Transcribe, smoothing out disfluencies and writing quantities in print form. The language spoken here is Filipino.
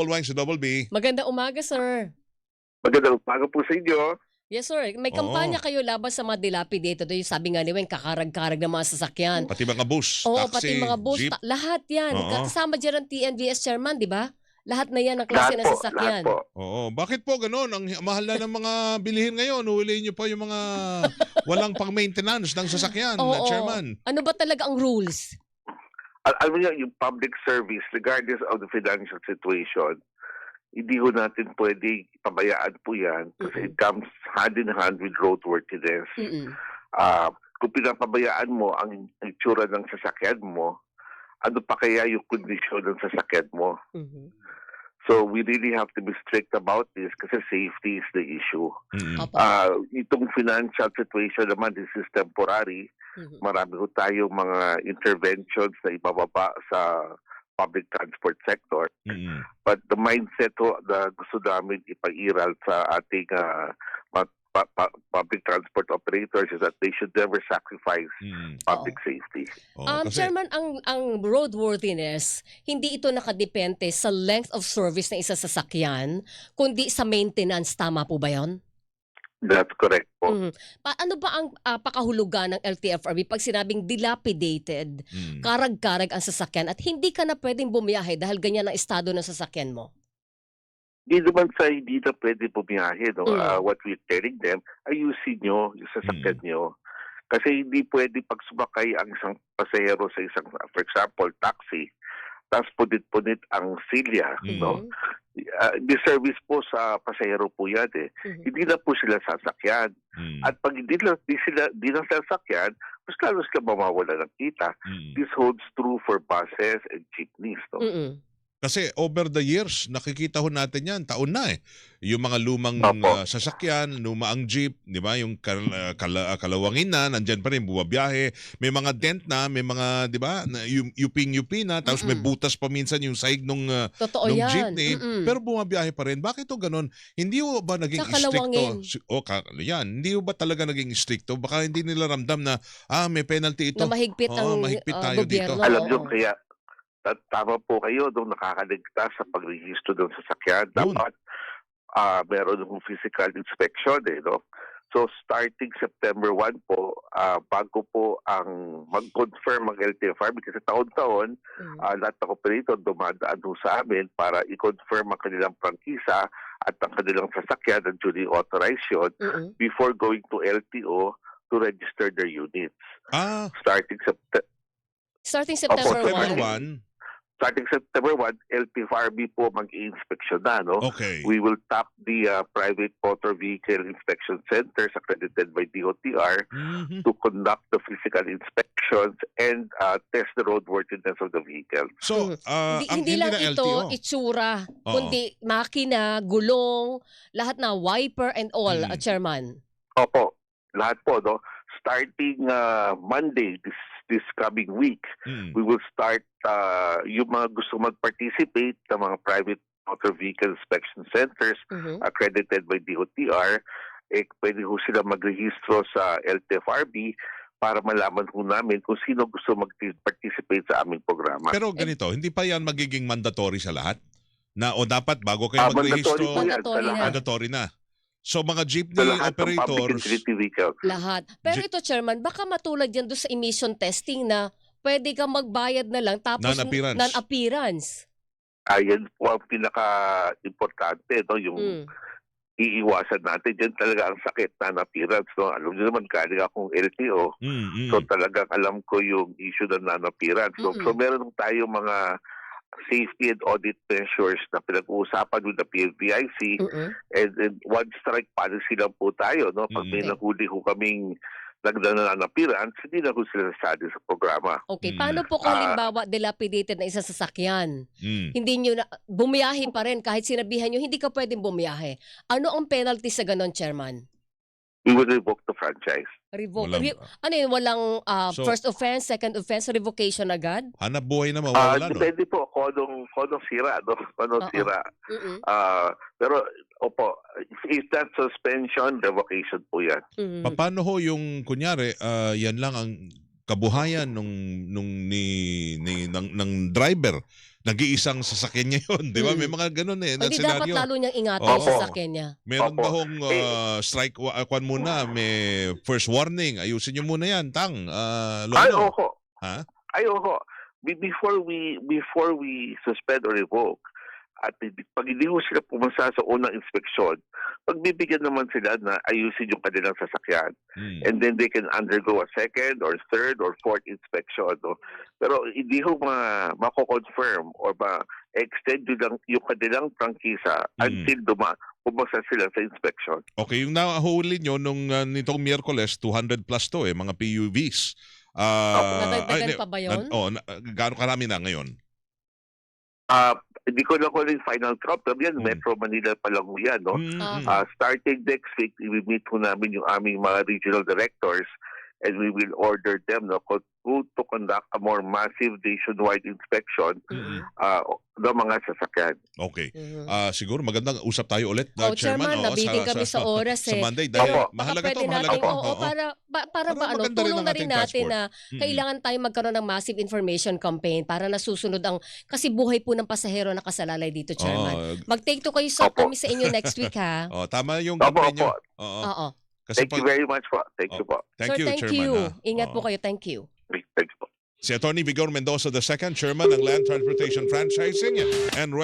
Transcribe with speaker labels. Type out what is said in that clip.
Speaker 1: Wine sa Double B.
Speaker 2: Magandang umaga, sir.
Speaker 3: Magandang umaga po sa inyo.
Speaker 2: Yes, sir. May kampanya kayo laban sa mga dilapidated. Yung sabi nga ni Weng, kakarag-karag ng mga sasakyan.
Speaker 1: Pati mga bus,
Speaker 2: Oo,
Speaker 1: taxi,
Speaker 2: pati mga bus.
Speaker 1: jeep.
Speaker 2: Lahat yan.
Speaker 1: Oo.
Speaker 2: Kasama dyan ang TNVS chairman, di ba? Lahat na yan ang klase ng sasakyan.
Speaker 3: Lahat po.
Speaker 1: Oo. Bakit po ganun? Ang mahal na ng mga bilihin ngayon. Huliin niyo po yung mga walang pang-maintenance ng sasakyan,
Speaker 2: Oo.
Speaker 1: Chairman.
Speaker 2: Ano ba talaga ang rules?
Speaker 3: Alam niyo, yung public service, regardless of the financial situation, hindi ho natin pwede pabayaan po yan kasi it comes hand in hand with roadworthiness. Kung pinapabayaan mo ang itsura ng sasakyan mo, ano pa kaya yung kondisyon ng sasakyan mo? So we really have to be strict about this kasi safety is the issue. Itong financial situation naman, this is temporary. Marami ho tayong mga interventions na ibababa sa public transport sector. But the mindset ho na gusto namin ipag-iral sa ating public transport operators is that they should never sacrifice public safety.
Speaker 2: Chairman, ang roadworthiness, hindi ito nakadepende sa length of service ng isa sasakyan, kundi sa maintenance. Tama po ba yun?
Speaker 3: That's correct po.
Speaker 2: Ano ba ang pakahulugan ng LTFRB pag sinabing dilapidated, karag-karag ang sasakyan at hindi ka na pwedeng bumiyahe dahil ganyan ang estado ng sasakyan mo?
Speaker 3: Hindi naman sa hindi na pwede bumiyahe. No? What we're telling them, ayusin nyo yung sasakyan nyo. Kasi hindi pwede pag sumakay ang isang pasahero sa isang, for example, taxi, tapos punit-punit ang silya. No? Disservice po sa pasahero po yan eh. Hindi na po sila sasakyan. At pag hindi na sila sasakyan, mas lalo sila mamawala ng kita. This holds true for buses and jeepneys. No?
Speaker 1: Kasi over the years, nakikita ho natin yan, taon na eh. Yung mga lumang sasakyan, luma ang jeep, di ba? Yung kalawangin na, nandyan pa rin, buwabiyahe. May mga dent na, may mga, di ba, yuping-yupi na, tapos may butas pa minsan yung sahig nung jeepney. Pero bumabiyahe pa rin. Bakit to ganun? Hindi ho ba naging stricto? Hindi ho ba talaga naging stricto? Baka hindi nila ramdam na, may penalty ito.
Speaker 2: Na mahigpit ang
Speaker 1: mahigpit tayo dito.
Speaker 3: Alam nyo, kaya tama po kayo nung nakakaligtas sa pagrehistro ng sasakyan. Dapat meron ng physical inspection. No? So starting September 1 po, bago po ang mag-confirm ang LTFRB kasi taon-taon, lahat ng operator dumadaan sa amin para i-confirm ang kanilang prangkisa at ang kanilang sasakyan ng duly authorization before going to LTO to register their units.
Speaker 2: Starting September 1.
Speaker 3: Starting September 1, LTFRB po mag-i-inspection na. No?
Speaker 1: Okay.
Speaker 3: We will tap the private motor vehicle inspection centers accredited by DOTR to conduct the physical inspections and test the roadworthiness of the vehicle.
Speaker 1: So,
Speaker 2: hindi lang ito itsura, kundi makina, gulong, lahat na wiper and all, Chairman.
Speaker 3: Opo, lahat po. No? Starting Monday, this coming week, we will start yung mga gusto mag-participate ng mga private motor vehicle inspection centers accredited by DOTR, pwede ho sila magrehistro sa LTFRB para malaman ho namin kung sino gusto mag-participate sa aming programa.
Speaker 1: Pero ganito, hindi pa yan magiging mandatory sa lahat? O dapat bago kayo magrehistro, mandatory na? So mga jeepney operators,
Speaker 2: lahat. Pero ito, Chairman, baka matulad yan doon sa emission testing na pwede kang magbayad na lang tapos non-appearance.
Speaker 3: Ayan po ang pinaka-importante, no? Yung iiwasan natin. Yan talaga ang sakit na non-appearance. No? Alam niyo naman, galing akong LTO. So talagang alam ko yung issue ng non-appearance. So meron tayong mga safety and audit measures na pinag-uusapan with the PNVIC and one strike policy lang po tayo. No? Pag may nahuli ko kaming nagdananan-appearance, hindi na ko sila nasali sa programa.
Speaker 2: Okay, paano po kung halimbawa dilapidated na isa sasakyan? Hindi nyo na, bumiyahe pa rin kahit sinabihan nyo, hindi ka pwedeng bumiyahe. Ano ang penalty sa ganon, Chairman?
Speaker 3: We will revoke the franchise.
Speaker 2: Ano yun? Walang first offense, second offense, revocation agad?
Speaker 1: Hanap buhay na mawawala, no?
Speaker 3: Depende po kung anong sira. No? Kung anong sira. Pero, opo, if that's suspension, revocation po yan.
Speaker 1: Paano ho yung, kunyari, yan lang ang kabuhayan ng driver nag-iisang sasakyan niya yun, di ba? May mga ganun eh, na
Speaker 2: Hindi dapat
Speaker 1: senaryo.
Speaker 2: lalo niyang ingatan
Speaker 1: Oo.
Speaker 2: yung sasakyan niya.
Speaker 1: Meron
Speaker 3: Opo.
Speaker 1: ba hong strike kwan muna, may first warning, ayusin niyo muna yan,
Speaker 3: Ay,
Speaker 1: Lolo.
Speaker 3: oho.
Speaker 1: Ha?
Speaker 3: Ay, oho. Before we suspend or revoke, at pag hindi ho sila pumasa sa unang inspeksyon, pagbibigyan naman sila na ayusin yung kanilang sasakyan.
Speaker 1: Hmm.
Speaker 3: And then they can undergo a second or third or fourth inspection. No? Pero hindi ho mako-confirm or ma-extend yung kanilang prangkisa until pumasa sila sa inspection.
Speaker 1: Okay, yung nahuli nyo nung nitong Miyerkules, 200 plus to eh, mga PUVs.
Speaker 2: Nadagdagan pa ba yun?
Speaker 1: Gaano karami na ngayon?
Speaker 3: Hindi ko na ko yung final drop. Pero yan, Metro Manila pa lang ho yan. No? Starting next week, i-meet ho namin yung aming mga regional directors and we will order them to conduct a more massive nationwide inspection ng mga sasakyan.
Speaker 1: Okay. Siguro magandang usap tayo ulit,
Speaker 2: Chairman, nabitin kami sa oras
Speaker 1: sa
Speaker 2: eh.
Speaker 1: Monday. Dahil
Speaker 3: Opo.
Speaker 1: mahalaga to,
Speaker 2: Pwede
Speaker 1: mahalaga
Speaker 2: natin,
Speaker 1: to.
Speaker 2: oo, para ba ano,
Speaker 1: maganda rin
Speaker 2: tulong
Speaker 1: ang
Speaker 2: na rin
Speaker 1: ating
Speaker 2: natin
Speaker 1: transport.
Speaker 2: na kailangan tayo magkaroon ng massive information campaign para nasusunod kasi buhay po ng pasahero nakasalalay dito, Chairman. Mag-take to kayo
Speaker 3: Opo.
Speaker 2: kami sa inyo next week, ha?
Speaker 1: Tama yung
Speaker 3: Opo,
Speaker 1: campaign nyo.
Speaker 3: opo.
Speaker 2: Oo.
Speaker 1: Kasi
Speaker 3: Thank you very much po. Thank you po.
Speaker 1: Thank
Speaker 2: Sir,
Speaker 1: you,
Speaker 2: thank
Speaker 1: Chairman.
Speaker 2: you.
Speaker 1: ha?
Speaker 2: Ingat po
Speaker 1: Oo.
Speaker 2: kayo. Thank you.
Speaker 3: Thanks po.
Speaker 1: Si Atty. Vigor Mendoza II, Chairman ng Land Transportation Franchising and